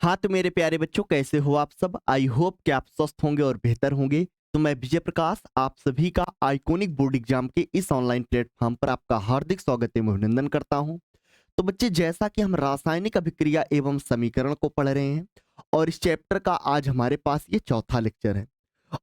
हाँ, तो मेरे प्यारे बच्चों कैसे हो आप सब? आई होप कि आप स्वस्थ होंगे और बेहतर होंगे। तो मैं विजय प्रकाश आप सभी का आइकॉनिक बोर्ड एग्जाम के इस ऑनलाइन प्लेटफॉर्म पर आपका हार्दिक स्वागत एवं अभिनंदन करता हूं। तो बच्चे जैसा कि हम रासायनिक अभिक्रिया एवं समीकरण को पढ़ रहे हैं और इस चैप्टर का आज हमारे पास ये चौथा लेक्चर है।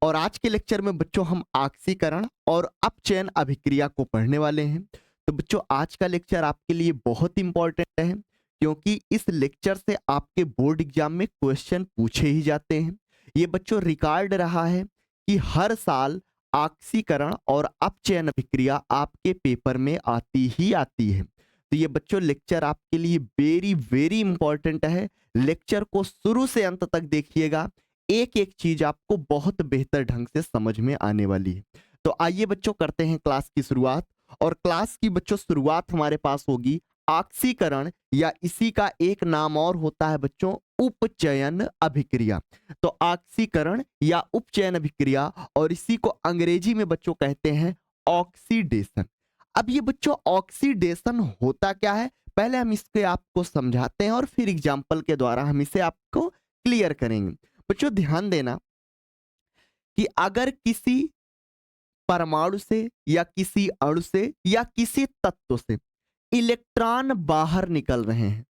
और आज के लेक्चर में बच्चों हम ऑक्सीकरण और अपचयन अभिक्रिया को पढ़ने वाले हैं। तो बच्चों आज का लेक्चर आपके लिए बहुत इंपॉर्टेंट है क्योंकि इस लेक्चर से आपके बोर्ड एग्जाम में क्वेश्चन पूछे ही जाते हैं। ये बच्चों रिकॉर्ड रहा है कि हर साल ऑक्सीकरण और अपचयन अभिक्रिया आपके पेपर में आती ही आती है। तो ये बच्चों लेक्चर आपके लिए वेरी वेरी इंपॉर्टेंट है। लेक्चर को शुरू से अंत तक देखिएगा, एक एक चीज आपको बहुत बेहतर ढंग से समझ में आने वाली है। तो आइए बच्चों करते हैं क्लास की शुरुआत। और क्लास की बच्चों शुरुआत हमारे पास होगी ऑक्सीकरण या इसी का एक नाम और होता है बच्चों उपचयन अभिक्रिया। तो ऑक्सीकरण या उपचयन अभिक्रिया और इसी को अंग्रेजी में बच्चों कहते हैं ऑक्सीडेशन। अब ये बच्चों ऑक्सीडेशन होता क्या है, पहले हम इसके आपको समझाते हैं और फिर एग्जाम्पल के द्वारा हम इसे आपको क्लियर करेंगे। बच्चों ध्यान देना कि अगर किसी परमाणु से या किसी अणु से या किसी तत्व से इलेक्ट्रॉन बाहर निकल रहे हैं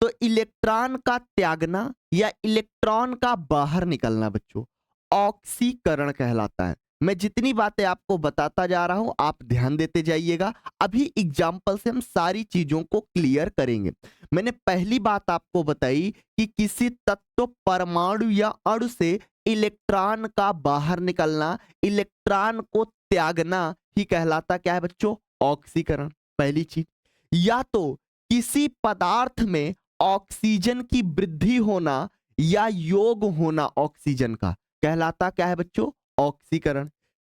तो इलेक्ट्रॉन का त्यागना या इलेक्ट्रॉन का बाहर निकलना बच्चों ऑक्सीकरण कहलाता है। मैं जितनी बातें आपको बताता जा रहा हूं आप ध्यान देते जाइएगा। अभी एग्जाम्पल से हम सारी चीजों को क्लियर करेंगे। मैंने पहली बात आपको बताई कि किसी तत्व परमाणु या अणु से इलेक्ट्रॉन का बाहर निकलना, इलेक्ट्रॉन को त्यागना ही कहलाता क्या है बच्चों? ऑक्सीकरण। पहली चीज, या तो किसी पदार्थ में ऑक्सीजन की वृद्धि होना या योग होना ऑक्सीजन का कहलाता क्या है बच्चों? ऑक्सीकरण।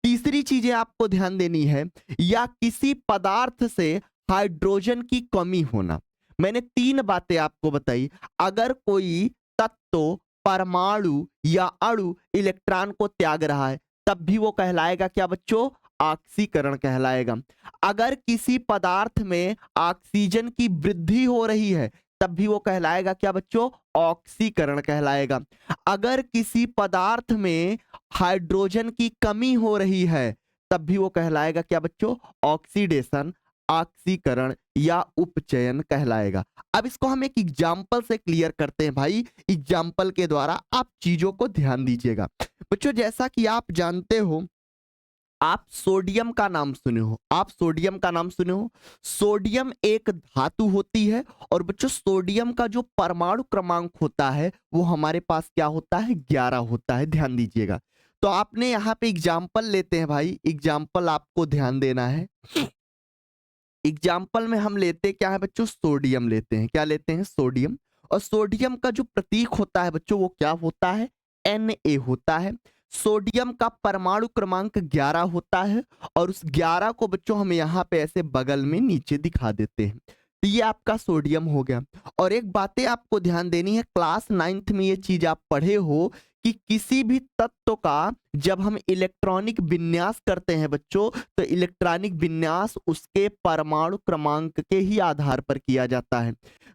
तीसरी चीजें आपको ध्यान देनी है, या किसी पदार्थ से हाइड्रोजन की कमी होना। मैंने तीन बातें आपको बताई। अगर कोई तत्व परमाणु या अणु इलेक्ट्रॉन को त्याग रहा है तब भी वो कहलाएगा क्या बच्चों? ऑक्सीकरण कहलाएगा। अगर किसी पदार्थ में ऑक्सीजन की वृद्धि हो रही है तब भी वो कहलाएगा क्या बच्चों? ऑक्सीकरण कहलाएगा। अगर किसी पदार्थ में हाइड्रोजन की कमी हो रही है तब भी वो कहलाएगा क्या बच्चों? ऑक्सीडेशन, ऑक्सीकरण या उपचयन कहलाएगा। अब इसको हम एक एग्जाम्पल से क्लियर करते हैं भाई। एग्जाम्पल के द्वारा आप चीजों को ध्यान दीजिएगा। बच्चों जैसा कि आप जानते हो, आप सोडियम का नाम सुने हो, आप सोडियम का नाम सुने हो। सोडियम एक धातु होती है और बच्चों सोडियम का जो परमाणु क्रमांक होता है वो हमारे पास क्या होता है? 11 होता है। ध्यान दीजिएगा। तो आपने यहाँ पे एग्जाम्पल लेते हैं भाई, एग्जाम्पल आपको ध्यान देना है। एग्जाम्पल में हम लेते क्या है बच्चों? सोडियम लेते हैं। क्या लेते हैं? सोडियम। और सोडियम का जो प्रतीक होता है बच्चों वो क्या होता है? Na होता है। सोडियम का परमाणु क्रमांक 11 होता है और उस 11 को बच्चों हम यहाँ पे ऐसे बगल में नीचे दिखा देते हैं। तो ये आपका सोडियम हो गया। और एक बातें आपको ध्यान देनी है, क्लास 9th में ये चीज आप पढ़े हो कि किसी भी तत्व का जब हम इलेक्ट्रॉनिक विन्यास करते हैं बच्चों तो इलेक्ट्रॉनिक विन्यास उसके परमाणु क्रमांक के ही आधार पर किया जाता है।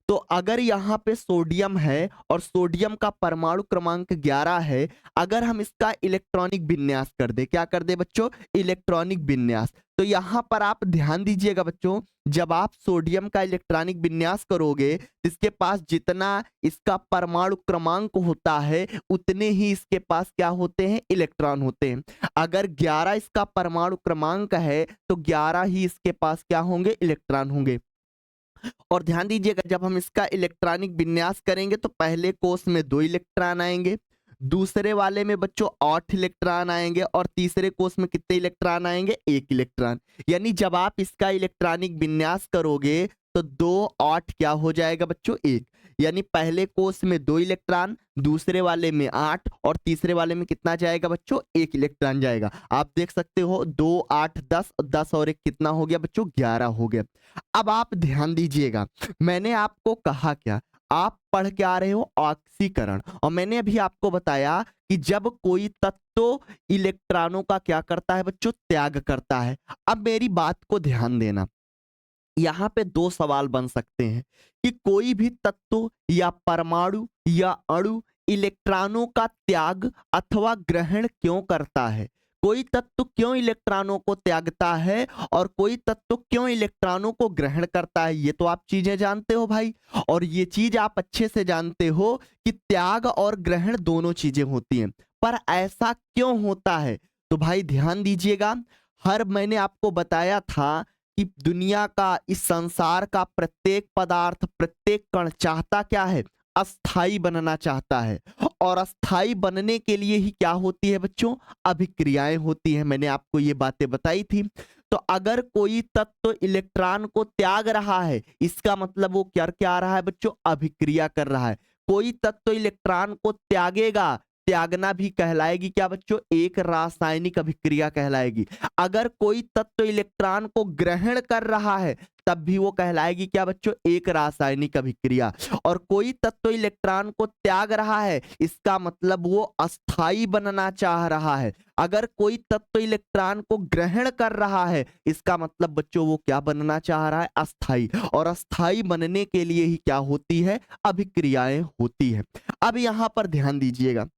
तो अगर यहाँ पे सोडियम है और सोडियम का परमाणु क्रमांक 11 है, अगर हम इसका इलेक्ट्रॉनिक विन्यास कर दे, क्या कर दे बच्चों? इलेक्ट्रॉनिक विन्यास। तो यहाँ पर आप ध्यान दीजिएगा बच्चों, जब आप सोडियम का इलेक्ट्रॉनिक विन्यास करोगे इसके पास जितना इसका परमाणु क्रमांक होता है उतने ही इसके पास क्या होते हैं? इलेक्ट्रॉन होते हैं। अगर 11 इसका परमाणु क्रमांक है तो 11 ही इसके पास क्या होंगे? इलेक्ट्रॉन होंगे। और ध्यान दीजिएगा जब हम इसका इलेक्ट्रॉनिक विन्यास करेंगे तो पहले कोष में 2 इलेक्ट्रॉन आएंगे, दूसरे वाले में बच्चों 8 इलेक्ट्रॉन आएंगे और तीसरे कोष में कितने इलेक्ट्रॉन आएंगे? 1 इलेक्ट्रॉन। यानी जब आप इसका इलेक्ट्रॉनिक विन्यास करोगे तो 2 8 क्या हो जाएगा बच्चों? 1। यानी पहले कोष में 2 इलेक्ट्रॉन, दूसरे वाले में 8 और तीसरे वाले में कितना जाएगा बच्चों? 1 इलेक्ट्रॉन जाएगा। आप देख सकते हो 2 8 10, 10 और 1 कितना हो गया बच्चों? 11 हो गया। अब आप ध्यान दीजिएगा, मैंने आपको कहा क्या? आप पढ़ के आ रहे हो ऑक्सीकरण और मैंने अभी आपको बताया कि जब कोई तत्व इलेक्ट्रॉनों का क्या करता है बच्चों? त्याग करता है। अब मेरी बात को ध्यान देना, यहाँ पे दो सवाल बन सकते हैं कि कोई भी तत्व या परमाणु या अणु इलेक्ट्रॉनों का त्याग अथवा ग्रहण क्यों करता है। कोई तत्व क्यों इलेक्ट्रॉनों को त्यागता है और कोई तत्व क्यों इलेक्ट्रॉनों को ग्रहण करता है, ये तो आप चीजें जानते हो भाई। और ये चीज आप अच्छे से जानते हो कि त्याग और ग्रहण दोनों चीजें होती हैं, पर ऐसा क्यों होता है। तो भाई ध्यान दीजिएगा, मैंने आपको बताया था कि दुनिया का, इस संसार का प्रत्येक पदार्थ, प्रत्येक कण चाहता क्या है, अस्थाई बनना चाहता है। और अस्थाई बनने के लिए ही क्या होती है बच्चों, अभिक्रियाएं होती हैं। मैंने आपको ये बातें बताई थी। तो अगर कोई तत्व इलेक्ट्रॉन को त्याग रहा है, इसका मतलब वो क्या क्या रहा है बच्चों, अभिक्रिया कर रहा है। कोई तत्व इलेक्ट्रॉन को त्यागेगा, त्यागना भी कहलाएगी क्या बच्चों, एक रासायनिक अभिक्रिया कहलाएगी। अगर कोई तत्व इलेक्ट्रॉन को ग्रहण कर रहा है, तब भी वो कहलाएगी क्या बच्चों, एक रासायनिक अभिक्रिया। और कोई तत्व इलेक्ट्रॉन को त्याग रहा है, इसका मतलब वो अस्थाई बनना चाह रहा है। अगर कोई तत्व इलेक्ट्रॉन को ग्रहण कर रहा है, इसका मतलब बच्चों वो क्या बनना चाह रहा है, अस्थाई। और अस्थाई बनने के लिए ही क्या होती है, अभिक्रियाएं होती है। अब यहां पर ध्यान दीजिएगा,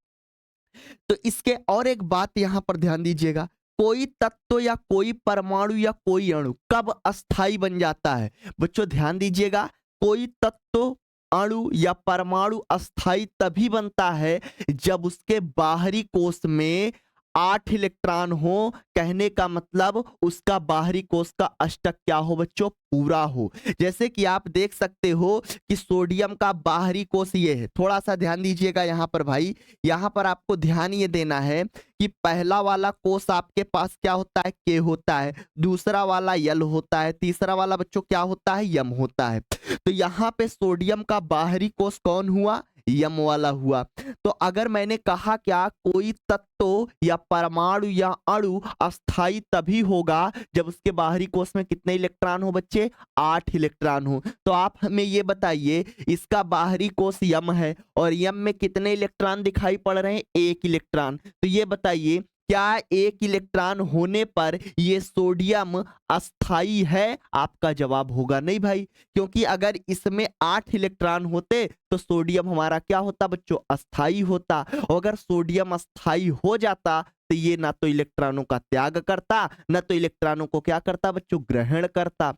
तो इसके और एक बात यहां पर ध्यान दीजिएगा, कोई तत्व या कोई परमाणु या कोई अणु कब अस्थाई बन जाता है। बच्चों ध्यान दीजिएगा, कोई तत्व, अणु या परमाणु अस्थाई तभी बनता है जब उसके बाहरी कोश में 8 इलेक्ट्रॉन हो। कहने का मतलब उसका बाहरी कोश का अष्टक क्या हो बच्चों, पूरा हो। जैसे कि आप देख सकते हो कि सोडियम का बाहरी कोश ये है। थोड़ा सा ध्यान दीजिएगा यहाँ पर भाई, यहाँ पर आपको ध्यान ये देना है कि पहला वाला कोश आपके पास क्या होता है, के होता है, दूसरा वाला यल होता है, तीसरा वाला बच्चों क्या होता है, यम होता है। तो यहाँ पे सोडियम का बाहरी कोश कौन हुआ, यम वाला हुआ। तो अगर मैंने कहा क्या, कोई तत्व या परमाणु या अणु अस्थाई तभी होगा जब उसके बाहरी कोश में कितने इलेक्ट्रॉन हो बच्चे, 8 इलेक्ट्रॉन हो। तो आप हमें ये बताइए, इसका बाहरी कोश यम है और यम में कितने इलेक्ट्रॉन दिखाई पड़ रहे हैं, 1 इलेक्ट्रॉन। तो ये बताइए, क्या 1 इलेक्ट्रॉन होने पर ये सोडियम अस्थाई है? आपका जवाब होगा नहीं भाई, क्योंकि अगर इसमें 8 इलेक्ट्रॉन होते तो सोडियम हमारा क्या होता बच्चों, अस्थाई होता। और अगर सोडियम अस्थाई हो जाता तो ये ना तो इलेक्ट्रॉनों का त्याग करता, ना तो इलेक्ट्रॉनों को क्या करता बच्चों, ग्रहण करता।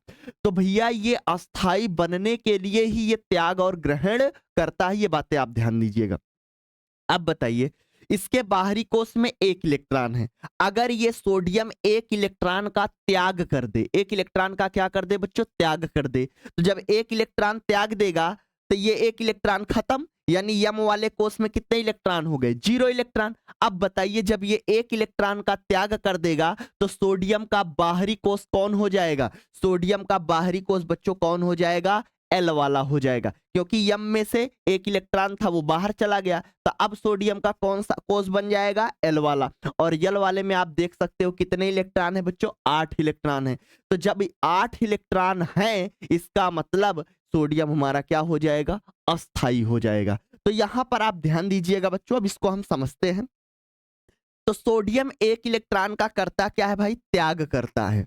तो भैया ये अस्थाई बनने के लिए ही ये त्याग और ग्रहण करता है, ये बातें आप ध्यान दीजिएगा। अब बताइए, इसके बाहरी कोश में 1 इलेक्ट्रॉन है। अगर ये सोडियम 1 इलेक्ट्रॉन का त्याग कर दे, 1 इलेक्ट्रॉन का क्या कर दे बच्चों, त्याग कर दे, तो जब 1 इलेक्ट्रॉन त्याग देगा तो ये 1 इलेक्ट्रॉन खत्म, यानी यम वाले कोश में कितने इलेक्ट्रॉन हो गए, 0 इलेक्ट्रॉन। अब बताइए, जब ये 1 इलेक्ट्रॉन का त्याग कर देगा तो सोडियम का बाहरी कोश कौन हो जाएगा, सोडियम का बाहरी कोश बच्चों कौन हो जाएगा, एल वाला हो जाएगा, क्योंकि यम में से 1 इलेक्ट्रॉन था वो बाहर चला गया। तो अब सोडियम का कौन सा कोष बन जाएगा, एल वाला। और एल वाले में आप देख सकते हो कितने इलेक्ट्रॉन है बच्चों, 8 इलेक्ट्रॉन है। तो जब 8 इलेक्ट्रॉन है, इसका मतलब सोडियम हमारा क्या हो जाएगा, अस्थाई हो जाएगा। तो यहां पर आप ध्यान दीजिएगा बच्चों, अब इसको हम समझते हैं। तो सोडियम 1 इलेक्ट्रॉन का करता क्या है भाई, त्याग करता है।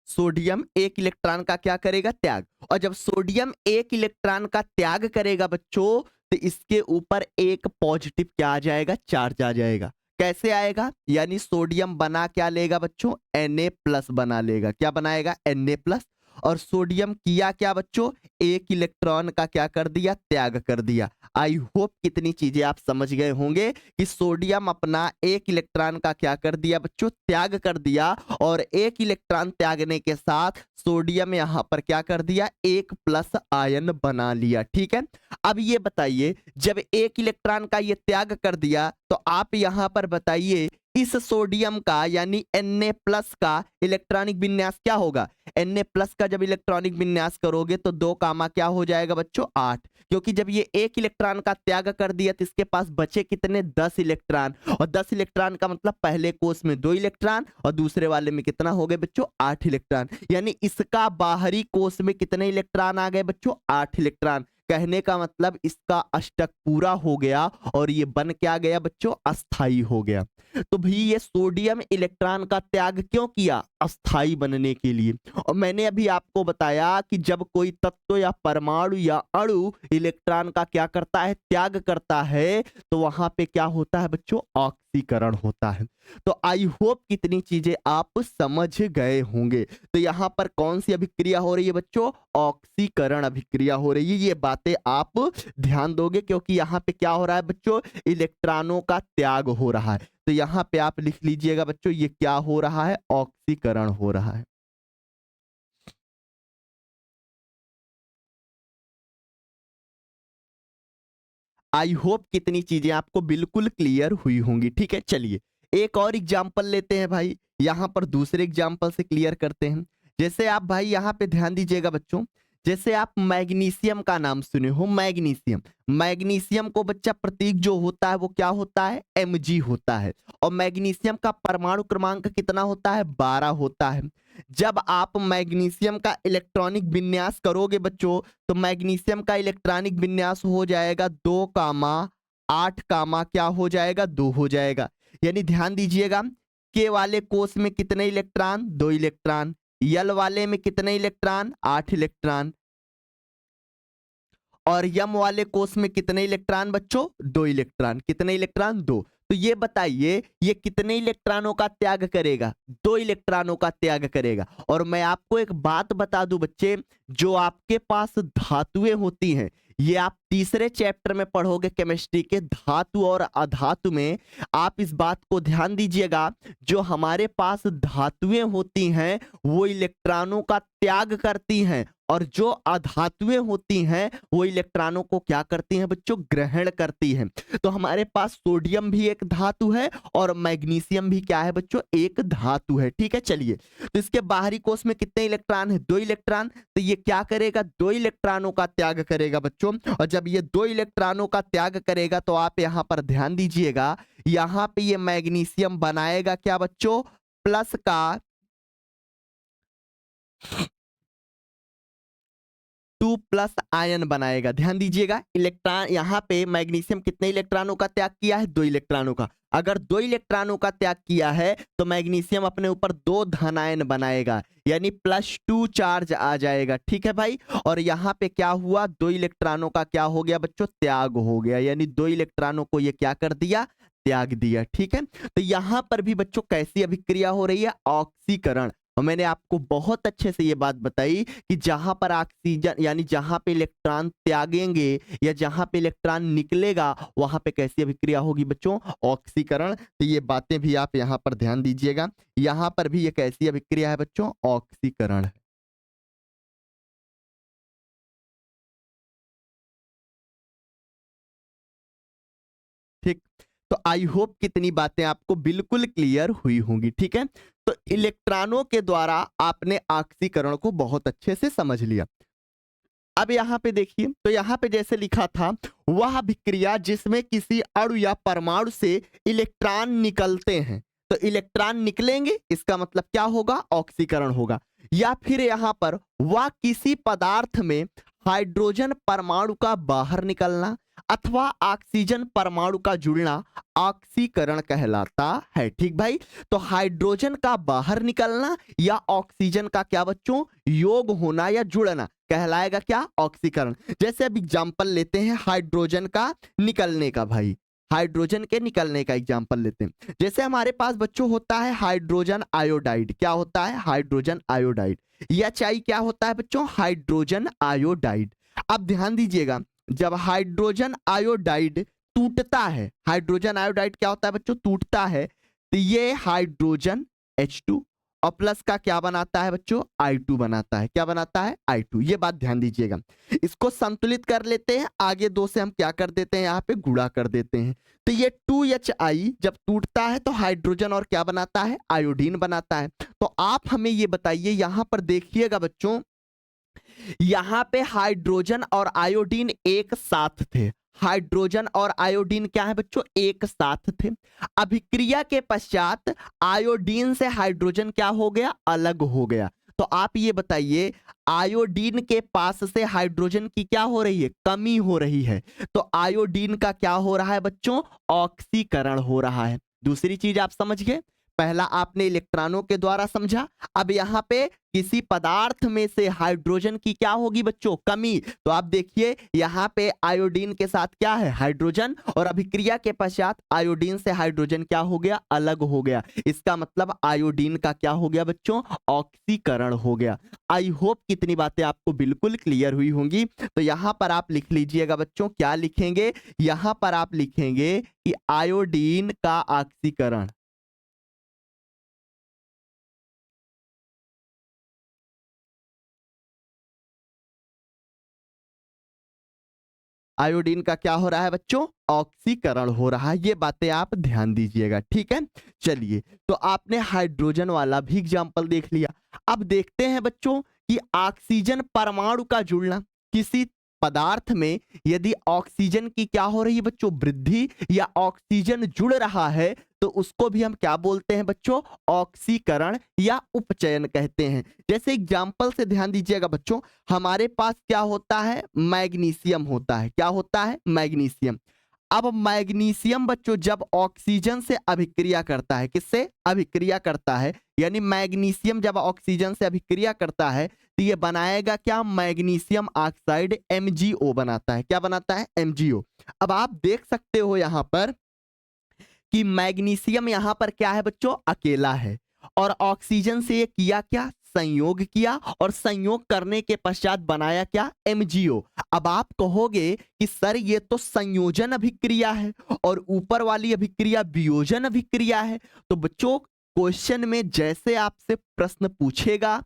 सोडियम 1 इलेक्ट्रॉन का क्या करेगा, त्याग। और जब सोडियम 1 इलेक्ट्रॉन का त्याग करेगा बच्चों, तो इसके ऊपर एक पॉजिटिव क्या आ जाएगा, चार्ज आ जाएगा। कैसे आएगा, यानी सोडियम बना क्या लेगा बच्चों, Na+ बना लेगा। क्या बनाएगा, Na+। और सोडियम किया क्या बच्चों, 1 इलेक्ट्रॉन का क्या कर दिया, त्याग कर दिया। आई होप कितनी चीजें आप समझ गए होंगे कि सोडियम अपना 1 इलेक्ट्रॉन का क्या कर दिया बच्चों, त्याग कर दिया। और 1 इलेक्ट्रॉन त्यागने के साथ सोडियम यहां पर क्या कर दिया, 1+ आयन बना लिया। ठीक है, अब ये बताइए, जब 1 इलेक्ट्रॉन का ये त्याग कर दिया तो आप यहां पर बताइए इस सोडियम का यानी Na+ का इलेक्ट्रॉनिक विन्यास क्या होगा। Na+ का जब इलेक्ट्रॉनिक विन्यास करोगे तो 2 कामा क्या हो जाएगा बच्चों, 8। क्योंकि जब ये 1 इलेक्ट्रॉन का त्याग कर दिया तो इसके पास बचे कितने, 10 इलेक्ट्रॉन। और 10 इलेक्ट्रॉन का मतलब पहले कोष में 2 इलेक्ट्रॉन और दूसरे वाले में कितना हो गए बच्चों, 8 इलेक्ट्रॉन। यानी इसका बाहरी कोष में कितने इलेक्ट्रॉन आ गए बच्चों, 8 इलेक्ट्रॉन। कहने का मतलब इसका अष्टक पूरा हो गया और ये बन क्या गया बच्चों, अस्थाई हो गया। तो भी ये सोडियम इलेक्ट्रॉन का त्याग क्यों किया, अस्थाई बनने के लिए। और मैंने अभी आपको बताया कि जब कोई तत्व या परमाणु या अणु इलेक्ट्रॉन का क्या करता है, त्याग करता है, तो वहां पे क्या होता है बच्चों, ऑक्सीकरण होता है। तो आई होप कितनी चीजें आप समझ गए होंगे। तो यहां पर कौन सी अभिक्रिया हो रही है बच्चों, ऑक्सीकरण अभिक्रिया हो रही है। ये बातें आप ध्यान दोगे क्योंकि यहां पे क्या हो रहा है बच्चों, इलेक्ट्रॉनों का त्याग हो रहा है। तो यहां पे आप लिख लीजिएगा बच्चों, ये क्या हो रहा है, ऑक्सीकरण हो रहा है। आई होप कितनी चीजें आपको बिल्कुल क्लियर हुई होंगी। ठीक है, चलिए एक और एग्जाम्पल लेते हैं भाई, यहां पर दूसरे एग्जाम्पल से क्लियर करते हैं। जैसे आप भाई यहां पे ध्यान दीजिएगा बच्चों, जैसे आप मैग्नीशियम का नाम सुने हो, मैग्नीशियम। मैग्नीशियम को बच्चा प्रतीक जो होता है वो क्या होता है, Mg होता है। और मैग्नीशियम का परमाणु क्रमांक कितना होता है, 12 होता है। जब आप मैग्नीशियम का इलेक्ट्रॉनिक विन्यास करोगे बच्चों, तो मैग्नीशियम का इलेक्ट्रॉनिक विन्यास हो जाएगा 2, 8, क्या हो जाएगा, 2 हो जाएगा। यानी ध्यान दीजिएगा, के वाले कोष में कितने इलेक्ट्रॉन, 2 इलेक्ट्रॉन। यल वाले में कितने इलेक्ट्रॉन, 8 इलेक्ट्रॉन। और यम वाले कोष में कितने इलेक्ट्रॉन बच्चों, 2 इलेक्ट्रॉन। कितने इलेक्ट्रॉन, 2। तो ये बताइए ये कितने इलेक्ट्रॉनों का त्याग करेगा, 2 इलेक्ट्रॉनों का त्याग करेगा। और मैं आपको एक बात बता दूं बच्चे, जो आपके पास धातुएं होती हैं, ये आप तीसरे चैप्टर में पढ़ोगे केमिस्ट्री के, धातु और अधातु में। आप इस बात को ध्यान दीजिएगा, जो हमारे पास धातुएं होती हैं वो इलेक्ट्रॉनों का त्याग करती हैं, और जो अधातुएं होती हैं वो इलेक्ट्रॉनों को क्या करती हैं बच्चों, ग्रहण करती हैं। तो हमारे पास सोडियम भी एक धातु है और मैग्नीशियम भी क्या है बच्चों, एक धातु है। ठीक है, चलिए तो इसके बाहरी कोष में कितने इलेक्ट्रॉन है, 2 इलेक्ट्रॉन। तो ये क्या करेगा, 2 इलेक्ट्रॉनों का त्याग करेगा बच्चों। और जब ये 2 इलेक्ट्रॉनों का त्याग करेगा तो आप यहां पर ध्यान दीजिएगा, यहां पे ये मैग्नीशियम बनाएगा क्या बच्चों, प्लस का 2+ आयन बनाएगा। ध्यान दीजिएगा, इलेक्ट्रॉन यहां पे मैग्नीशियम कितने इलेक्ट्रॉनों का त्याग किया है, 2 इलेक्ट्रॉनों का। अगर 2 इलेक्ट्रॉनों का त्याग किया है तो मैग्नीशियम अपने ऊपर 2 धनायन बनाएगा, यानी +2 चार्ज आ जाएगा। ठीक है भाई, और यहां पे क्या हुआ, 2 इलेक्ट्रॉनों का क्या हो गया बच्चों, त्याग हो गया। यानी 2 इलेक्ट्रॉनों को ये क्या कर दिया, त्याग दिया। ठीक है, तो यहां पर भी बच्चों कैसी अभिक्रिया हो रही है, ऑक्सीकरण। और मैंने आपको बहुत अच्छे से ये बात बताई कि जहां पर ऑक्सीजन यानी जहां पे इलेक्ट्रॉन त्यागेंगे या जहां पे इलेक्ट्रॉन निकलेगा वहां पे कैसी अभिक्रिया होगी बच्चों, ऑक्सीकरण। तो ये बातें भी आप यहां पर ध्यान दीजिएगा, यहां पर भी ये कैसी अभिक्रिया है बच्चों, ऑक्सीकरण है। ठीक, तो आई होप कितनी बातें आपको बिल्कुल क्लियर हुई होंगी। ठीक है, तो इलेक्ट्रॉनों के द्वारा आपने ऑक्सीकरण को बहुत अच्छे से समझ लिया। अब यहां पे देखिए, तो यहां पे जैसे लिखा था, वह अभिक्रिया जिसमें किसी अणु या परमाणु से इलेक्ट्रॉन निकलते हैं। तो इलेक्ट्रॉन निकलेंगे, इसका मतलब क्या होगा, ऑक्सीकरण होगा। या फिर यहां पर वह किसी पदार्थ में हाइड्रोजन परमाणु का बाहर निकलना अथवा ऑक्सीजन परमाणु का जुड़ना ऑक्सीकरण कहलाता है। ठीक भाई, तो हाइड्रोजन का बाहर निकलना या ऑक्सीजन का क्या बच्चों, योग होना या जुड़ना कहलाएगा क्या, ऑक्सीकरण। जैसे अब एग्जांपल लेते हैं हाइड्रोजन का निकलने का भाई, हाइड्रोजन के निकलने का एग्जांपल लेते हैं। जैसे हमारे पास बच्चों होता है हाइड्रोजन आयोडाइड, क्या होता है, हाइड्रोजन आयोडाइड। HI क्या होता है बच्चों, हाइड्रोजन आयोडाइड। अब ध्यान दीजिएगा, जब हाइड्रोजन आयोडाइड टूटता है, हाइड्रोजन आयोडाइड क्या होता है बच्चों, टूटता है, तो ये हाइड्रोजन H2 और प्लस का क्या बनाता है बच्चों, I2 बनाता है। क्या बनाता है, I2। ये बात ध्यान दीजिएगा। इसको संतुलित कर लेते हैं, आगे 2 से हम क्या कर देते हैं, यहाँ पे गुणा कर देते हैं। तो ये 2HI जब टूटता है तो हाइड्रोजन और क्या बनाता है, आयोडीन बनाता है। तो आप हमें ये बताइए, यहां पर देखिएगा बच्चों, यहां पे हाइड्रोजन और आयोडीन एक साथ थे। हाइड्रोजन और आयोडीन क्या है बच्चों, एक साथ थे। अभिक्रिया के पश्चात आयोडीन से हाइड्रोजन क्या हो गया, अलग हो गया। तो आप ये बताइए, आयोडीन के पास से हाइड्रोजन की क्या हो रही है, कमी हो रही है। तो आयोडीन का क्या हो रहा है बच्चों, ऑक्सीकरण हो रहा है। दूसरी चीज आप समझ गए, पहला आपने इलेक्ट्रॉनों के द्वारा समझा, अब यहां पे किसी पदार्थ में से हाइड्रोजन की क्या होगी बच्चों, कमी। तो आप देखिए यहां पे आयोडीन के साथ क्या है, हाइड्रोजन, और अभिक्रिया के पश्चात आयोडीन से हाइड्रोजन क्या हो गया, अलग हो गया। इसका मतलब आयोडीन का क्या हो गया बच्चों, ऑक्सीकरण हो गया। आई होप कितनी बातें आपको बिल्कुल क्लियर हुई होंगी। तो यहां पर आप लिख लीजिएगा बच्चों, क्या लिखेंगे, यहां पर आप लिखेंगे कि आयोडीन का ऑक्सीकरण, आयोडीन का क्या हो रहा है बच्चों, ऑक्सीकरण हो रहा है। ये बातें आप ध्यान दीजिएगा, ठीक है। चलिए, तो आपने हाइड्रोजन वाला भी एग्जाम्पल देख लिया। अब देखते हैं बच्चों कि ऑक्सीजन परमाणु का जुड़ना, किसी पदार्थ में यदि ऑक्सीजन की क्या हो रही है बच्चों, वृद्धि, या ऑक्सीजन जुड़ रहा है, तो उसको भी हम क्या बोलते हैं बच्चों, ऑक्सीकरण या उपचयन कहते हैं। जैसे एग्जाम्पल से ध्यान दीजिएगा बच्चों, हमारे पास क्या होता है, मैग्नीशियम होता है। क्या होता है, मैग्नीशियम। अब मैग्नीशियम बच्चों जब ऑक्सीजन से अभिक्रिया करता है, किससे अभिक्रिया करता है, यानी मैग्नीशियम जब ऑक्सीजन से अभिक्रिया करता है, तो ये बनाएगा क्या, मैग्नीशियम ऑक्साइड, MgO बनाता है। क्या बनाता है, MgO। अब आप देख सकते हो यहां पर कि मैग्नीशियम यहां पर क्या है बच्चों, अकेला है, और ऑक्सीजन से ये किया क्या, संयोग किया, और संयोग करने के पश्चात बनाया क्या, MgO। अब आप कहोगे कि सर ये तो संयोजन अभिक्रिया है और ऊपर वाली अभिक्रिया वियोजन अभिक्रिया है। तो बच्चों क्वेश्चन में जैसे आपसे प्रश्न पूछेगा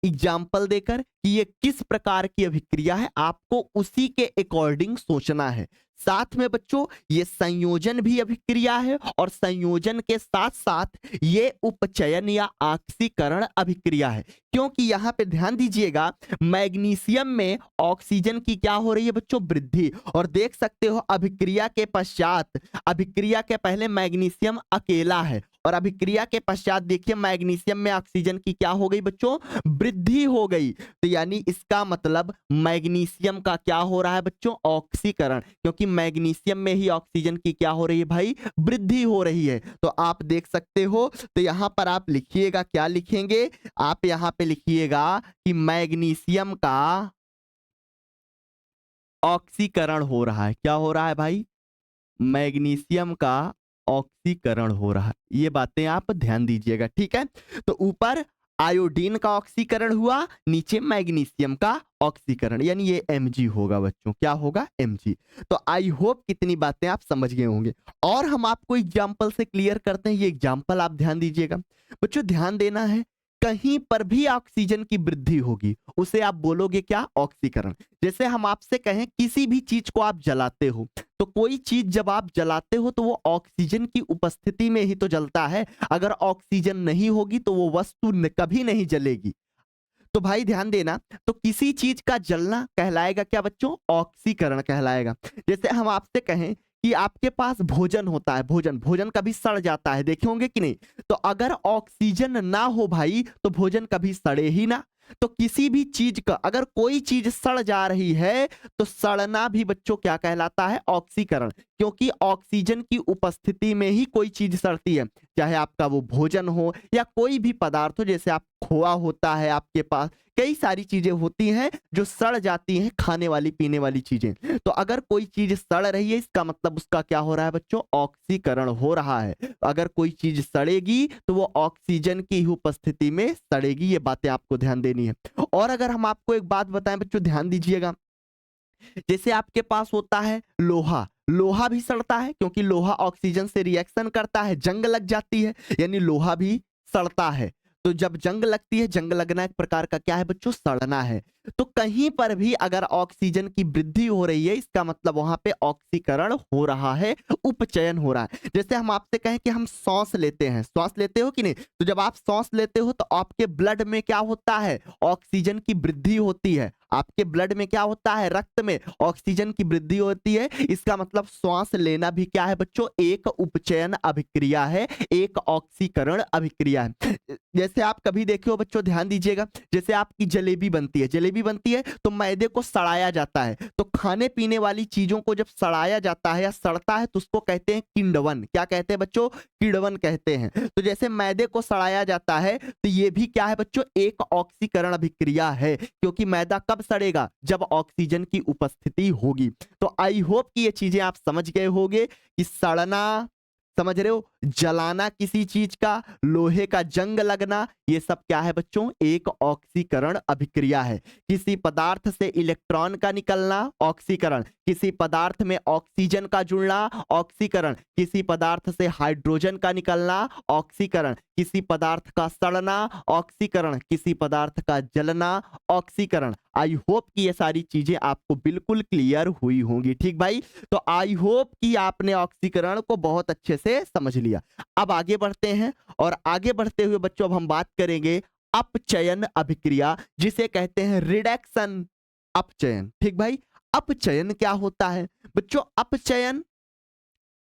एग्जाम्पल देकर कि ये किस प्रकार की अभिक्रिया है, आपको उसी के अकॉर्डिंग सोचना है। साथ में बच्चों ये संयोजन भी अभिक्रिया है, और संयोजन के साथ साथ ये उपचयन या ऑक्सीकरण अभिक्रिया है। क्योंकि यहां पे ध्यान दीजिएगा, मैग्नीशियम में ऑक्सीजन की क्या हो रही है बच्चों, वृद्धि, और देख सकते हो अभिक्रिया के पश्चात, अभिक्रिया के पहले मैग्नीशियम अकेला है, और अभिक्रिया के पश्चात देखिए मैग्नीशियम में ऑक्सीजन की क्या हो गई बच्चों, वृद्धि हो गई। तो यानी इसका मतलब मैग्नीशियम का क्या हो रहा है बच्चों, ऑक्सीकरण, क्योंकि मैग्नीशियम में ही ऑक्सीजन की क्या हो रही है भाई, वृद्धि हो रही है। तो आप देख सकते हो, तो यहां पर आप लिखिएगा, क्या लिखेंगे, आप यहां पे लिखिएगा कि मैग्नीशियम का ऑक्सीकरण हो रहा है। क्या हो रहा है भाई, मैग्नीशियम का ऑक्सीकरण हो रहा है। ये बातें आप ध्यान दीजिएगा, ठीक है। तो ऊपर आयोडीन का ऑक्सीकरण हुआ, नीचे मैग्नीशियम का ऑक्सीकरण, यानी ये Mg होगा बच्चों। क्या होगा, Mg। तो आई होप कितनी बातें आप समझ गए होंगे। और हम आपको एग्जाम्पल से क्लियर करते हैं। ये एग्जाम्पल आप ध्यान दीजिएगा बच्चों, ध्यान देना है, कहीं पर भी ऑक्सीजन की वृद्धि होगी उसे आप बोलोगे क्या, ऑक्सीकरण। जैसे हम आपसे कहें किसी भी चीज को आप जलाते हो, तो कोई चीज जब आप जलाते हो तो वो ऑक्सीजन की उपस्थिति में ही तो जलता है। अगर ऑक्सीजन नहीं होगी तो वो वस्तु कभी नहीं जलेगी। तो भाई ध्यान देना, तो किसी चीज का जलना कहलाएगा क्या बच्चों, ऑक्सीकरण कहलाएगा। जैसे हम आपसे कहें कि आपके पास भोजन होता है, भोजन भोजन कभी सड़ जाता है, देखे होंगे कि नहीं। तो अगर ऑक्सीजन ना हो भाई तो भोजन कभी सड़े ही ना। तो किसी भी चीज का अगर कोई चीज सड़ जा रही है तो सड़ना भी बच्चों क्या कहलाता है, ऑक्सीकरण। क्योंकि ऑक्सीजन की उपस्थिति में ही कोई चीज सड़ती है, चाहे आपका वो भोजन हो या कोई भी पदार्थ हो। जैसे आप खोआ होता है आपके पास, कई सारी चीजें होती हैं जो सड़ जाती हैं, खाने वाली पीने वाली चीजें। तो अगर कोई चीज सड़ रही है इसका मतलब उसका क्या हो रहा है बच्चों, ऑक्सीकरण हो रहा है। अगर कोई चीज सड़ेगी तो वो ऑक्सीजन की ही उपस्थिति में सड़ेगी। ये बातें आपको ध्यान देनी है। और अगर हम आपको एक बात बताएं बच्चों, ध्यान दीजिएगा, जैसे आपके पास होता है लोहा, लोहा भी सड़ता है क्योंकि लोहा ऑक्सीजन से रिएक्शन करता है, जंग लग जाती है, यानी लोहा भी सड़ता है। तो जब जंग लगती है, जंग लगना एक प्रकार का क्या है बच्चों, सड़ना है। तो कहीं पर भी अगर ऑक्सीजन की वृद्धि हो रही है, इसका मतलब वहां पे ऑक्सीकरण हो रहा है, उपचयन हो रहा है। जैसे हम आपसे कहें कि हम सांस लेते हैं, श्वास लेते हो कि नहीं, तो जब आप सांस लेते हो तो आपके ब्लड में क्या होता है, ऑक्सीजन की वृद्धि होती है। आपके ब्लड में क्या होता है, रक्त में ऑक्सीजन की वृद्धि होती है। इसका मतलब श्वास लेना भी क्या है बच्चों, एक उपचयन अभिक्रिया है, एक ऑक्सीकरण अभिक्रिया है। जैसे आप कभी देखे हो बच्चों, ध्यान दीजिएगा, जैसे आपकी जलेबी बनती है, जलेबी बनती है तो मैदे को सड़ाया जाता है। तो खाने पीने वाली चीजों को जब सड़ाया जाता है या सड़ता है तो उसको कहते हैं किण्वन। क्या कहते हैं बच्चों, किण्वन कहते हैं। तो जैसे मैदे को सड़ाया जाता है तो ये भी क्या है बच्चों, एक ऑक्सीकरण अभिक्रिया है, क्योंकि मैदा कब सड़ेगा, जब ऑक्सीजन की उपस्थिति होगी। तो आई होप कि ये चीजें आप समझ गए होंगे कि सड़ना, समझ रहे हो, जलाना किसी चीज का, लोहे का जंग लगना, ये सब क्या है बच्चों, एक ऑक्सीकरण अभिक्रिया है। किसी पदार्थ से इलेक्ट्रॉन का निकलना, ऑक्सीकरण। किसी पदार्थ में ऑक्सीजन का जुड़ना, ऑक्सीकरण। किसी पदार्थ से हाइड्रोजन का निकलना, ऑक्सीकरण। किसी पदार्थ का सड़ना, ऑक्सीकरण। किसी पदार्थ का जलना, ऑक्सीकरण। आई होप कि ये सारी चीजें आपको बिल्कुल क्लियर हुई होंगी। ठीक भाई, तो आई होप कि आपने ऑक्सीकरण को बहुत अच्छे से समझ लिया। अब आगे बढ़ते हैं, और आगे बढ़ते हुए बच्चों अब हम बात करेंगे अपचयन अभिक्रिया, जिसे कहते हैं रिडक्शन अपचयन। ठीक भाई, अपचयन क्या होता है बच्चों, अपचयन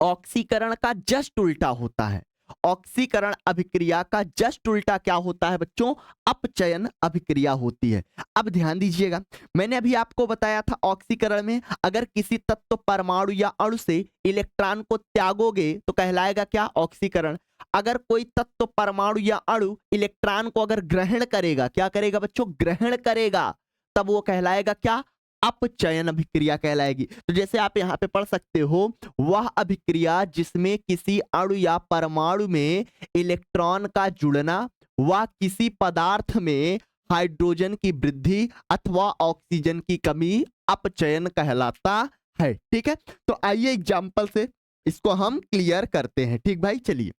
ऑक्सीकरण का जस्ट उल्टा होता है। ऑक्सीकरण अभिक्रिया का जस्ट उल्टा क्या होता है बच्चों, अपचयन अभिक्रिया होती है। अब ध्यान दीजिएगा, मैंने अभी आपको बताया था ऑक्सीकरण में अगर किसी तत्व परमाणु या अणु से इलेक्ट्रॉन को त्यागोगे तो कहलाएगा क्या, ऑक्सीकरण। अगर कोई तत्व परमाणु या अणु इलेक्ट्रॉन को अगर ग्रहण करेगा, क्या करेगा बच्चों, ग्रहण करेगा, तब वो कहलाएगा क्या, अपचयन अभिक्रिया कहलाएगी। तो जैसे आप यहां पे पढ़ सकते हो, वह अभिक्रिया जिसमें किसी अणु या परमाणु में इलेक्ट्रॉन का जुड़ना व किसी पदार्थ में हाइड्रोजन की वृद्धि अथवा ऑक्सीजन की कमी अपचयन कहलाता है। ठीक है, तो आइए एग्जाम्पल से इसको हम क्लियर करते हैं। ठीक भाई, चलिए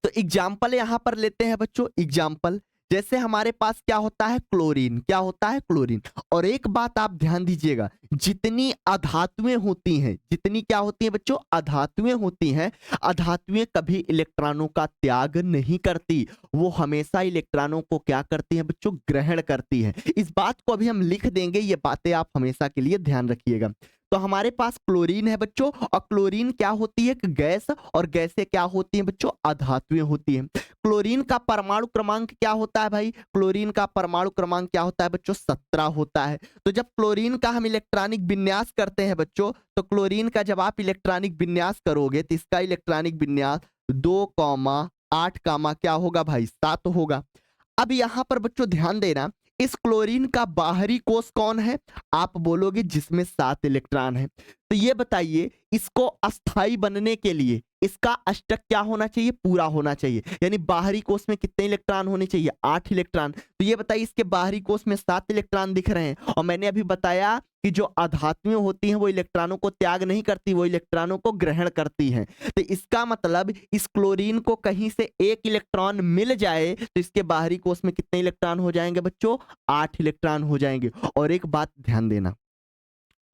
तो एग्जाम्पल यहां पर लेते हैं बच्चों। एग्जाम्पल जैसे हमारे पास क्या होता है, क्लोरीन। क्या होता है, क्लोरीन। और एक बात आप ध्यान दीजिएगा, जितनी अधातुएं होती हैं, जितनी क्या होती हैं बच्चों, अधातुएं होती हैं, अधातुएं कभी इलेक्ट्रॉनों का त्याग नहीं करती, वो हमेशा इलेक्ट्रॉनों को क्या करती हैं बच्चों, ग्रहण करती हैं। इस बात को अभी हम लिख देंगे, ये बातें आप हमेशा के लिए ध्यान रखिएगा। तो हमारे पास क्लोरीन है बच्चों, और क्लोरीन क्या होती है, एक गैस, और गैसें क्या होती हैं बच्चों, अधातुएं होती हैं। क्लोरीन का परमाणु क्रमांक क्या होता है भाई, क्लोरीन का परमाणु क्रमांक क्या होता है बच्चों, 17 होता है। तो जब क्लोरीन का हम इलेक्ट्रॉनिक विन्यास करते हैं बच्चों, तो क्लोरीन का जब आप इलेक्ट्रॉनिक विन्यास करोगे तो इसका इलेक्ट्रॉनिक विन्यास 2,8 क्या होगा भाई, 7 होगा। अब यहां पर बच्चों ध्यान देना, इस क्लोरीन का बाहरी कोष कौन है, आप बोलोगे जिसमें 7 इलेक्ट्रॉन है। तो ये बताइए, इसको अस्थाई बनने के लिए इसका अष्टक क्या होना चाहिए, पूरा होना चाहिए। यानी बाहरी कोष में कितने इलेक्ट्रॉन होने चाहिए, 8 इलेक्ट्रॉन। तो ये बताइए, इसके बाहरी कोष में 7 इलेक्ट्रॉन दिख रहे हैं, और मैंने अभी बताया कि जो अधातुएं होती हैं वो इलेक्ट्रॉनों को त्याग नहीं करती, वो इलेक्ट्रॉनों को ग्रहण करती हैं। तो इसका मतलब इस क्लोरीन को कहीं से एक इलेक्ट्रॉन मिल जाए तो इसके बाहरी कोष में कितने इलेक्ट्रॉन हो जाएंगे बच्चों, 8 इलेक्ट्रॉन हो जाएंगे। और एक बात ध्यान देना,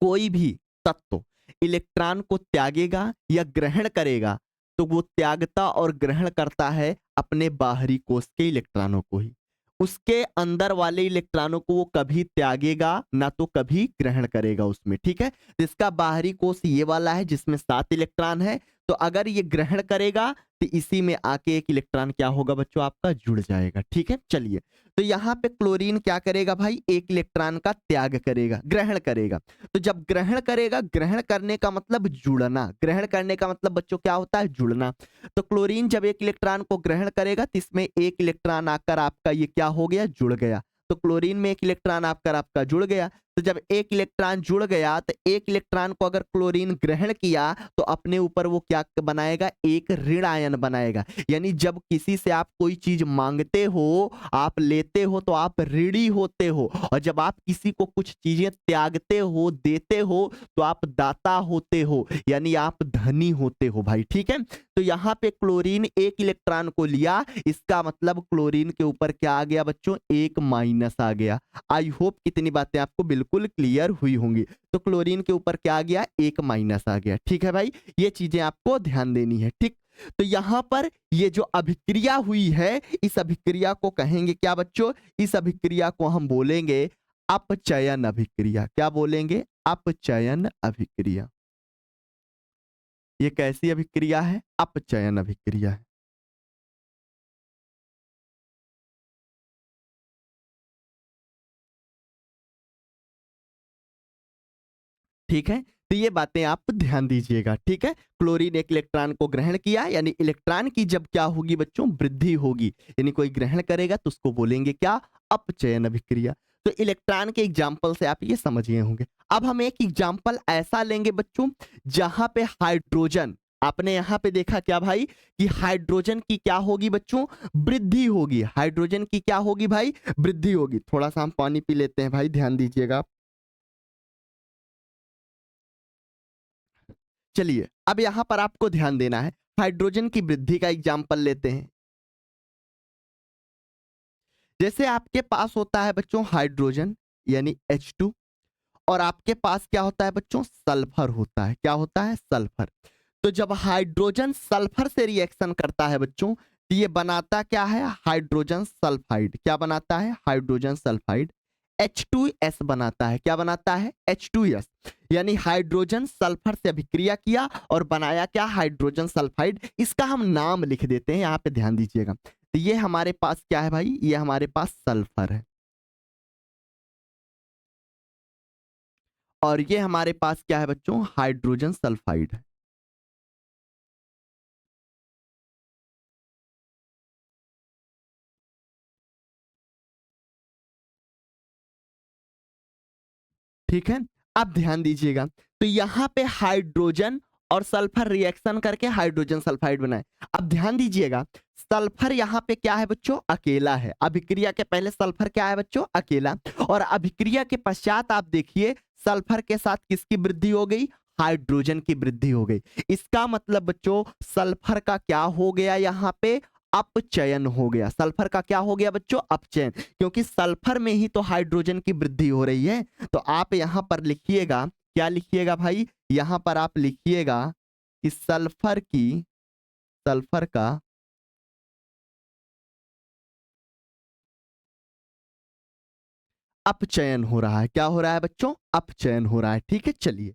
कोई भी तत्व इलेक्ट्रॉन को त्यागेगा या ग्रहण करेगा तो वो त्यागता और ग्रहण करता है अपने बाहरी कोष के इलेक्ट्रॉनों को ही। उसके अंदर वाले इलेक्ट्रॉनों को वो कभी त्यागेगा ना तो कभी ग्रहण करेगा उसमें। ठीक है, तो इसका बाहरी कोष ये वाला है जिसमें 7 इलेक्ट्रॉन है। तो अगर ये ग्रहण करेगा तो इसी में आके एक इलेक्ट्रॉन क्या होगा बच्चों, आपका जुड़ जाएगा। ठीक है, चलिए तो यहाँ पे क्लोरीन क्या करेगा भाई, एक इलेक्ट्रॉन का त्याग करेगा, ग्रहण करेगा। तो जब ग्रहण करेगा, ग्रहण करने का मतलब जुड़ना, ग्रहण करने का मतलब बच्चों क्या होता है, जुड़ना। तो क्लोरीन जब एक इलेक्ट्रॉन को ग्रहण करेगा तो इसमें एक इलेक्ट्रॉन आकर आपका ये क्या हो गया, जुड़ गया। तो क्लोरीन में एक इलेक्ट्रॉन आकर आपका जुड़ गया। तो जब एक इलेक्ट्रॉन जुड़ गया तो एक इलेक्ट्रॉन को अगर क्लोरीन ग्रहण किया तो अपने ऊपर वो क्या बनाएगा, एक ऋण आयन बनाएगा। यानी जब किसी से आप कोई चीज मांगते हो, आप लेते हो तो आप ऋणी होते हो, और जब आप किसी को कुछ चीजें त्यागते हो, देते हो, तो आप दाता होते हो, यानी आप धनी होते हो भाई। ठीक है, तो यहाँ पे क्लोरीन एक इलेक्ट्रॉन को लिया, इसका मतलब क्लोरीन के ऊपर क्या आ गया बच्चों, एक माइनस आ गया। आई होप कितनी बातें आपको बिल्कुल क्लियर हुई होंगी। तो क्लोरीन के ऊपर क्या आ गया, एक माइनस आ गया। ठीक है भाई, ये चीजें आपको ध्यान देनी है। ठीक, तो यहां पर ये जो अभिक्रिया हुई है, इस अभिक्रिया को कहेंगे क्या बच्चों, इस अभिक्रिया को हम बोलेंगे अपचयन अभिक्रिया। क्या बोलेंगे, अपचयन अभिक्रिया। ये कैसी अभिक्रिया है, अपचयन अभिक्रिया है। ठीक है, तो ये बातें आप ध्यान दीजिएगा। ठीक है, क्लोरीन एक इलेक्ट्रॉन को ग्रहण किया, यानी इलेक्ट्रॉन की जब क्या होगी बच्चों, वृद्धि होगी, यानी कोई ग्रहण करेगा तो उसको बोलेंगे क्या, अपचयन अभिक्रिया। तो इलेक्ट्रॉन के एग्जाम्पल से आप ये समझ गए होंगे। अब हम एक एग्जाम्पल ऐसा लेंगे बच्चों जहां पे हाइड्रोजन, आपने यहां पे देखा क्या भाई, कि हाइड्रोजन की क्या होगी बच्चों, वृद्धि होगी। हाइड्रोजन की क्या होगी भाई, वृद्धि होगी। थोड़ा सा हम पानी पी लेते हैं भाई, ध्यान दीजिएगा। चलिए, अब यहां पर आपको ध्यान देना है, हाइड्रोजन की वृद्धि का एग्जाम्पल लेते हैं। जैसे आपके पास होता है बच्चों हाइड्रोजन यानी H2, और आपके पास क्या होता है बच्चों, सल्फर होता है। क्या होता है, सल्फर। तो जब हाइड्रोजन सल्फर से रिएक्शन करता है बच्चों, तो ये बनाता क्या है, हाइड्रोजन सल्फाइड। क्या बनाता है, हाइड्रोजन सल्फाइड। H2S बनाता है। क्या बनाता है, H2S। यानी हाइड्रोजन सल्फर से अभिक्रिया किया और बनाया क्या, हाइड्रोजन सल्फाइड। इसका हम नाम लिख देते हैं, यहाँ पे ध्यान दीजिएगा। तो ये हमारे पास क्या है भाई, ये हमारे पास सल्फर है, और ये हमारे पास क्या है बच्चों, हाइड्रोजन सल्फाइड है। ठीक है, अब ध्यान दीजिएगा। तो यहां पे हाइड्रोजन और सल्फर रिएक्शन करके हाइड्रोजन सल्फाइड बनाए। अब ध्यान दीजिएगा, सल्फर यहां पे क्या है बच्चों, अकेला है। अभिक्रिया के पहले सल्फर क्या है बच्चों, अकेला। और अभिक्रिया के पश्चात आप देखिए सल्फर के साथ किसकी वृद्धि हो गई, हाइड्रोजन की वृद्धि हो गई। इसका मतलब बच्चों सल्फर का क्या हो गया, यहां पे अपचयन हो गया। सल्फर का क्या हो गया बच्चों, अपचयन, क्योंकि सल्फर में ही तो हाइड्रोजन की वृद्धि हो रही है। तो आप यहां पर लिखिएगा, क्या लिखिएगा भाई, यहां पर आप लिखिएगा कि सल्फर का अपचयन हो रहा है। क्या हो रहा है बच्चों, अपचयन हो रहा है। ठीक है, चलिए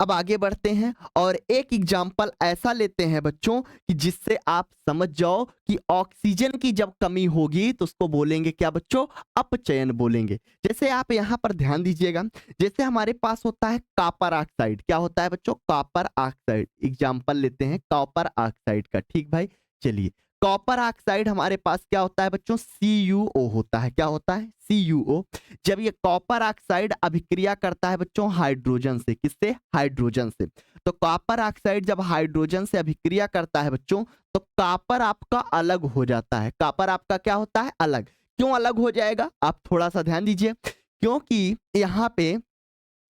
अब आगे बढ़ते हैं और एक एग्जाम्पल ऐसा लेते हैं बच्चों कि जिससे आप समझ जाओ कि ऑक्सीजन की जब कमी होगी तो उसको बोलेंगे क्या बच्चों, अपचयन बोलेंगे। जैसे आप यहां पर ध्यान दीजिएगा, जैसे हमारे पास होता है कॉपर ऑक्साइड। क्या होता है बच्चों, कॉपर ऑक्साइड। एग्जाम्पल लेते हैं कॉपर ऑक्साइड का। ठीक भाई, चलिए कॉपर ऑक्साइड हमारे पास क्या होता है बच्चों, CuO होता है। क्या होता है, CuO। जब ये कॉपर ऑक्साइड अभिक्रिया करता है बच्चों हाइड्रोजन से, किससे, हाइड्रोजन से, तो कॉपर ऑक्साइड जब हाइड्रोजन से अभिक्रिया करता है बच्चों, तो कॉपर आपका अलग हो जाता है। कॉपर आपका क्या होता है, अलग। क्यों अलग हो जाएगा, आप थोड़ा सा ध्यान दीजिए, क्योंकि यहाँ पे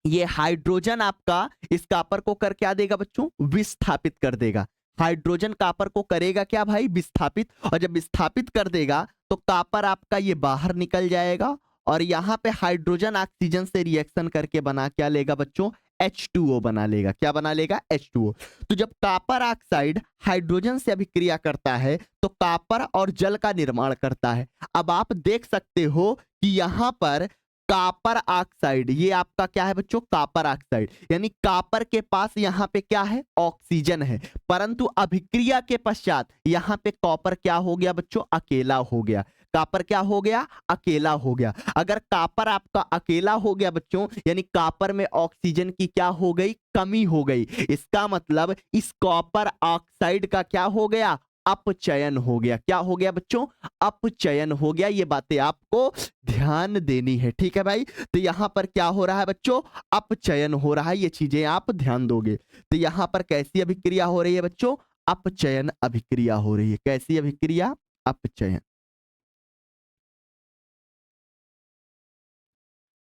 ये हाइड्रोजन आपका इस कॉपर को कर क्या देगा बच्चों, विस्थापित कर देगा। हाइड्रोजन कॉपर को करेगा क्या भाई, विस्थापित, और जब विस्थापित कर देगा तो कॉपर आपका ये बाहर निकल जाएगा, और यहाँ पे हाइड्रोजन ऑक्सीजन से रिएक्शन करके बना क्या लेगा बच्चों, H2O बना लेगा। क्या बना लेगा, H2O। तो जब कॉपर ऑक्साइड हाइड्रोजन से अभिक्रिया करता है तो कॉपर और जल का निर्माण करता है। अब आप देख सकते हो कि यहाँ पर कॉपर ऑक्साइड, ये आपका क्या है बच्चों, कॉपर ऑक्साइड, यानी कॉपर के पास यहाँ पे क्या है, ऑक्सीजन है, परंतु अभिक्रिया के पश्चात यहाँ पे कॉपर क्या हो गया बच्चों, अकेला हो गया। कॉपर क्या हो गया, अकेला हो गया। अगर कॉपर आपका अकेला हो गया बच्चों, यानी कॉपर में ऑक्सीजन की क्या हो गई, कमी हो गई। इसका मतलब इस कॉपर ऑक्साइड का क्या हो गया, अपचयन हो गया। क्या हो गया बच्चों? अपचयन हो गया। ये बातें आपको ध्यान देनी है, ठीक है भाई। तो यहां पर क्या हो रहा है बच्चों? अपचयन हो रहा है, ये चीजें आप ध्यान दोगे। तो यहां पर कैसी अभिक्रिया हो रही है बच्चों? अपचयन अभिक्रिया हो रही है। कैसी अभिक्रिया? अपचयन।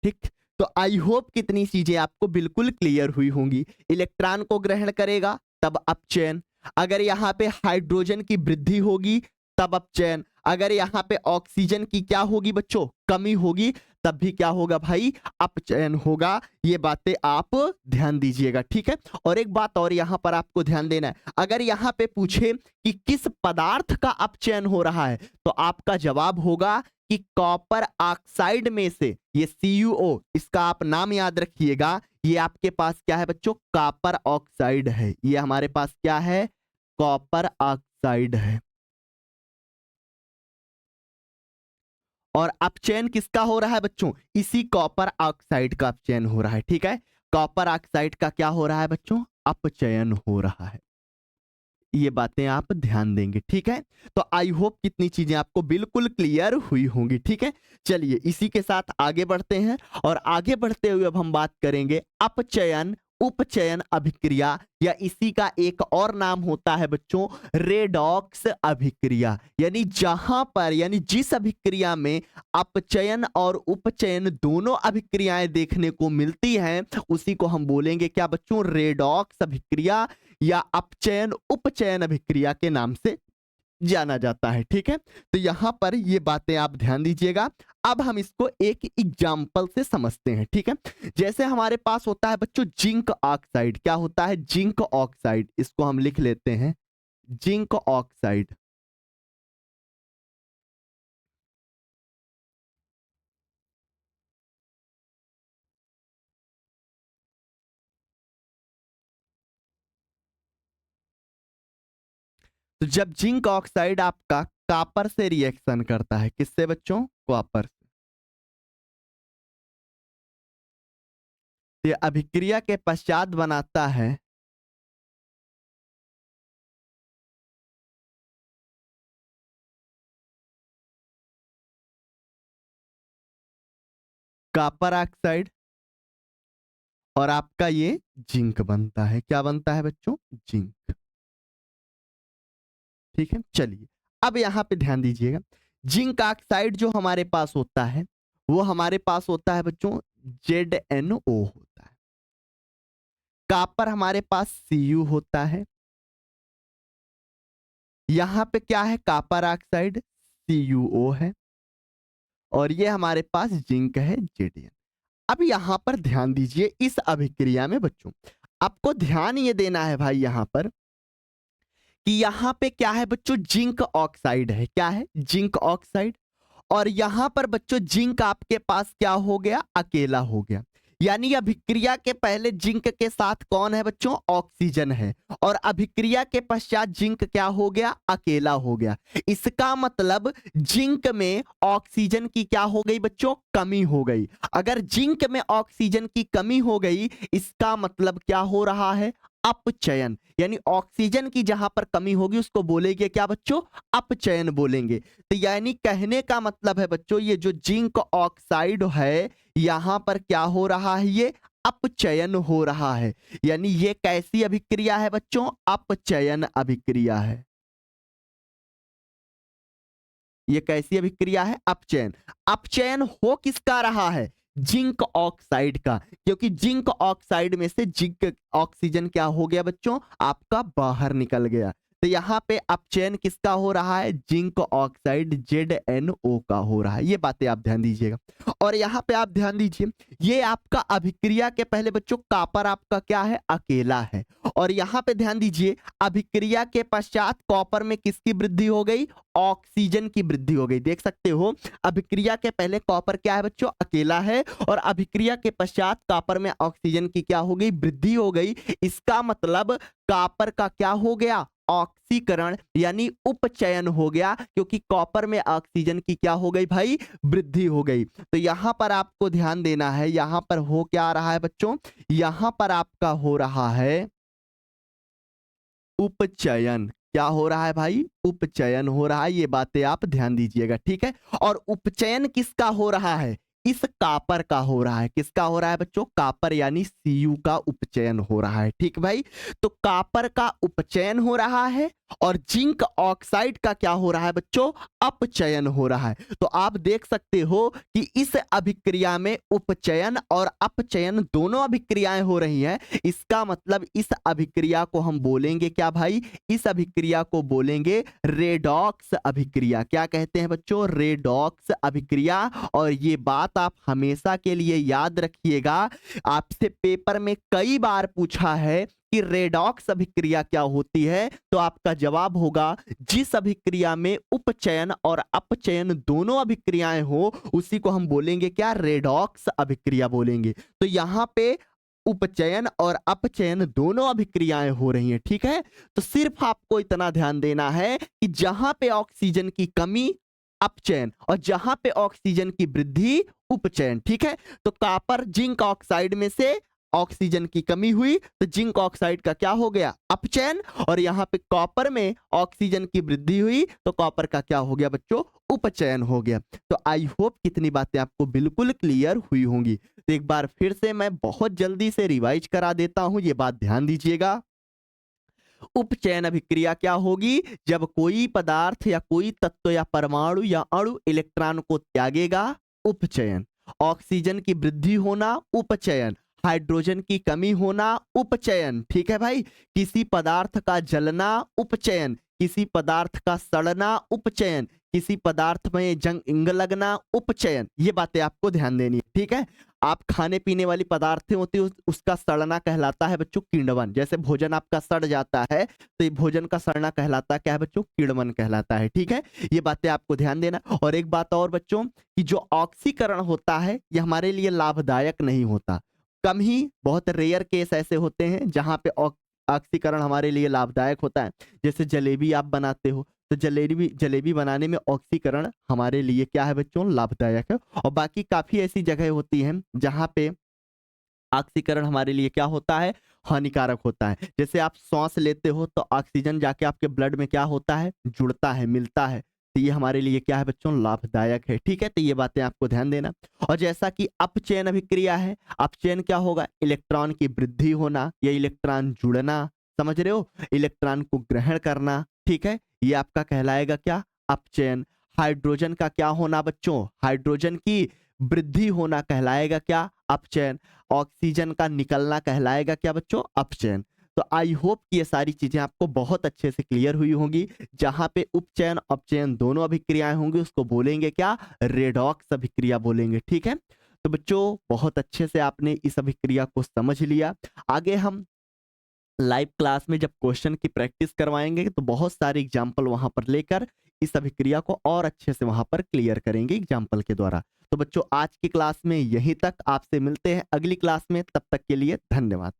ठीक। तो आई होप कितनी चीजें आपको बिल्कुल क्लियर हुई होंगी। इलेक्ट्रॉन को ग्रहण करेगा तब अपचयन, अगर यहाँ पे हाइड्रोजन की वृद्धि होगी तब अपचयन, अगर यहाँ पे ऑक्सीजन की क्या होगी बच्चों? कमी होगी, तब भी क्या होगा भाई? अपचयन होगा। ये बातें आप ध्यान दीजिएगा, ठीक है। और एक बात और यहाँ पर आपको ध्यान देना है, अगर यहाँ पे पूछे कि किस पदार्थ का अपचयन हो रहा है, तो आपका जवाब होगा कि कॉपर ऑक्साइड में से, ये CuO, इसका आप नाम याद रखिएगा। ये आपके पास क्या है बच्चों? कॉपर ऑक्साइड है। ये हमारे पास क्या है? कॉपर ऑक्साइड है। और अपचयन किसका हो रहा है बच्चों? इसी कॉपर ऑक्साइड का अपचयन हो रहा है, ठीक है। कॉपर ऑक्साइड का क्या हो रहा है बच्चों? अपचयन हो रहा है। ये बातें आप ध्यान देंगे, ठीक है। तो आई होप कितनी चीजें आपको बिल्कुल क्लियर हुई होंगी, ठीक है। चलिए इसी के साथ आगे बढ़ते हैं, और आगे बढ़ते हुए अब हम बात करेंगे अपचयन उपचयन अभिक्रिया, या इसी का एक और नाम होता है बच्चों रेडॉक्स अभिक्रिया। यानी जहां पर, यानी जिस अभिक्रिया में अपचयन और उपचयन दोनों अभिक्रियाएं देखने को मिलती हैं, उसी को हम बोलेंगे क्या बच्चों? रेडॉक्स अभिक्रिया, या अपचयन उपचयन अभिक्रिया के नाम से जाना जाता है, ठीक है। तो यहां पर ये बातें आप ध्यान दीजिएगा। अब हम इसको एक एग्जाम्पल से समझते हैं, ठीक है। जैसे हमारे पास होता है बच्चों जिंक ऑक्साइड। क्या होता है? Zinc oxide. इसको हम लिख लेते हैं जिंक ऑक्साइड। तो जब जिंक ऑक्साइड आपका कॉपर से रिएक्शन करता है, किससे बच्चों? कॉपर से। तो ये अभिक्रिया के पश्चात बनाता है कॉपर ऑक्साइड, और आपका ये जिंक बनता है। क्या बनता है बच्चों? जिंक, ठीक है। चलिए अब यहां पे ध्यान दीजिएगा, जिंक ऑक्साइड जो हमारे पास होता है, वो हमारे पास होता है बच्चों ZnO होता है। कॉपर हमारे पास Cu होता है। यहां पे क्या है? कॉपर ऑक्साइड CuO है, और ये हमारे पास जिंक है Zn। अब यहां पर ध्यान दीजिए, इस अभिक्रिया में बच्चों आपको ध्यान ये देना है भाई यहां पर, कि यहां पे क्या है बच्चों? जिंक ऑक्साइड है। क्या है? Zinc oxide. और यहां पर बच्चों जिंक आपके पास क्या हो गया? अकेला हो गया। यानी अभिक्रिया के पहले जिंक के साथ कौन है बच्चों? ऑक्सीजन है। और अभिक्रिया के पश्चात जिंक क्या हो गया? अकेला हो गया। इसका मतलब जिंक में ऑक्सीजन की क्या हो गई बच्चों? कमी हो गई। अगर जिंक में ऑक्सीजन की कमी हो गई, इसका मतलब क्या हो रहा है? अपचयन। यानी ऑक्सीजन की जहां पर कमी होगी उसको बोलेंगे क्या बच्चों? अपचयन बोलेंगे। तो यानी कहने का मतलब है बच्चों, ये जो जिंक ऑक्साइड है, यहां पर क्या हो रहा है? ये अपचयन हो रहा है। यानी ये कैसी अभिक्रिया है बच्चों? अपचयन अभिक्रिया है। ये कैसी अभिक्रिया है? अपचयन। अपचयन हो किसका रहा है? जिंक ऑक्साइड का, क्योंकि जिंक ऑक्साइड में से जिंक ऑक्सीजन क्या हो गया बच्चों? आपका बाहर निकल गया। तो यहां पे अपचयन किसका हो रहा है? जिंक ऑक्साइड ZnO का हो रहा है। ये बातें आप ध्यान दीजिएगा। और यहां पे आप ध्यान दीजिए, ये आपका अभिक्रिया के पहले बच्चों कॉपर आपका क्या है? अकेला है। और यहां पे ध्यान दीजिए, अभिक्रिया के पश्चात कॉपर में किसकी वृद्धि हो गई? ऑक्सीजन की वृद्धि हो गई। देख सकते हो, अभिक्रिया के पहले कॉपर क्या है बच्चों? अकेला है, और अभिक्रिया के पश्चात कॉपर में ऑक्सीजन की क्या हो गई? वृद्धि हो गई। इसका मतलब कॉपर का क्या हो गया? ऑक्सीकरण, यानी उपचयन हो गया, क्योंकि कॉपर में ऑक्सीजन की क्या हो गई भाई? वृद्धि हो गई। तो यहां पर आपको ध्यान देना है, यहां पर हो क्या रहा है बच्चों? यहां पर आपका हो रहा है उपचयन। क्या हो रहा है भाई? उपचयन हो रहा है। ये बातें आप ध्यान दीजिएगा, ठीक है। और उपचयन किसका हो रहा है? इस कॉपर का हो रहा है। किसका हो रहा है बच्चों? कॉपर यानी Cu का उपचयन हो रहा है, ठीक भाई। तो कॉपर का उपचयन हो रहा है और जिंक ऑक्साइड का क्या हो रहा है बच्चों? अपचयन हो रहा है। तो आप देख सकते हो कि इस अभिक्रिया में उपचयन और अपचयन दोनों अभिक्रियाएं हो रही हैं। इसका मतलब इस अभिक्रिया को हम बोलेंगे क्या भाई? इस अभिक्रिया को बोलेंगे रेडॉक्स अभिक्रिया। क्या कहते हैं बच्चों? रेडॉक्स अभिक्रिया। और ये बात आप हमेशा के लिए याद रखिएगा, आपसे पेपर में कई बार पूछा है कि रेडॉक्स अभिक्रिया क्या होती है, तो आपका जवाब होगा जिस अभिक्रिया में उपचयन और अपचयन दोनों अभिक्रियाएं हो उसी को हम बोलेंगे क्या? रेडॉक्स अभिक्रिया बोलेंगे। तो यहां पे उपचयन और अपचयन दोनों अभिक्रियाएं हो रही हैं, ठीक है। तो सिर्फ आपको इतना ध्यान देना है कि जहां पे ऑक्सीजन की कमी अपचयन और जहां पे ऑक्सीजन की वृद्धि उपचयन, ठीक है। तो कॉपर जिंक ऑक्साइड में से ऑक्सीजन की कमी हुई तो जिंक ऑक्साइड का क्या हो गया? अपचयन। और यहाँ पे कॉपर में ऑक्सीजन की वृद्धि हुई तो कॉपर का क्या हो गया बच्चों? उपचयन हो गया। तो आई होप कितनी बातें आपको बिल्कुल क्लियर हुई होंगी। तो एक बार फिर से मैं बहुत जल्दी से रिवाइज करा देता हूं, ये बात ध्यान दीजिएगा। उपचयन अभिक्रिया क्या होगी? जब कोई पदार्थ या कोई तत्व या परमाणु या अणु इलेक्ट्रॉन को त्यागेगा, उपचयन। ऑक्सीजन की वृद्धि होना, उपचयन। हाइड्रोजन की कमी होना, उपचयन, ठीक है भाई। किसी पदार्थ का जलना, उपचयन। किसी पदार्थ का सड़ना, उपचयन। किसी पदार्थ में जंग लगना, उपचयन। ये बातें आपको ध्यान देनी है, ठीक है। आप खाने पीने वाली पदार्थें होती है उसका सड़ना कहलाता है बच्चों किण्वन। जैसे भोजन आपका सड़ जाता है तो ये भोजन का सड़ना कहलाता है क्या है बच्चों? किण्वन कहलाता है, ठीक है। ये बातें आपको ध्यान देना। और एक बात और बच्चों कि जो ऑक्सीकरण होता है ये हमारे लिए लाभदायक नहीं होता। कम ही बहुत रेयर केस ऐसे होते हैं जहां पे ऑक्सीकरण हमारे लिए लाभदायक होता है। जैसे जलेबी आप बनाते हो तो जलेबी बनाने में ऑक्सीकरण हमारे लिए क्या है बच्चों? लाभदायक है। और बाकी काफी ऐसी जगह होती हैं जहां पे ऑक्सीकरण हमारे लिए क्या होता है? हानिकारक होता है। जैसे आप सांस लेते हो तो ऑक्सीजन जाके आपके ब्लड में क्या होता है? जुड़ता है, मिलता है। तो ये हमारे लिए क्या है बच्चों? लाभदायक है, ठीक है। तो ये बातें आपको ध्यान देना। और जैसा कि अपचयन अभिक्रिया है, अपचयन क्या होगा? इलेक्ट्रॉन की वृद्धि होना या इलेक्ट्रॉन जुड़ना, समझ रहे हो? इलेक्ट्रॉन को ग्रहण करना, ठीक है। ये आपका कहलाएगा क्या? अपचयन। हाइड्रोजन का क्या होना बच्चों? हाइड्रोजन की वृद्धि होना कहलाएगा क्या? अपचयन। ऑक्सीजन का निकलना कहलाएगा क्या बच्चों? अपचयन। तो आई होप कि ये सारी चीजें आपको बहुत अच्छे से क्लियर हुई होंगी। जहां पे उपचयन अपचयन दोनों अभिक्रियाएं होंगी उसको बोलेंगे क्या? रेडॉक्स अभिक्रिया बोलेंगे, ठीक है। तो बच्चों बहुत अच्छे से आपने इस अभिक्रिया को समझ लिया। आगे हम लाइव क्लास में जब क्वेश्चन की प्रैक्टिस करवाएंगे तो बहुत सारे एग्जाम्पल वहां पर लेकर इस अभिक्रिया को और अच्छे से वहां पर क्लियर करेंगे एग्जाम्पल के द्वारा। तो बच्चों आज की क्लास में यहीं तक। आपसे मिलते हैं अगली क्लास में, तब तक के लिए धन्यवाद।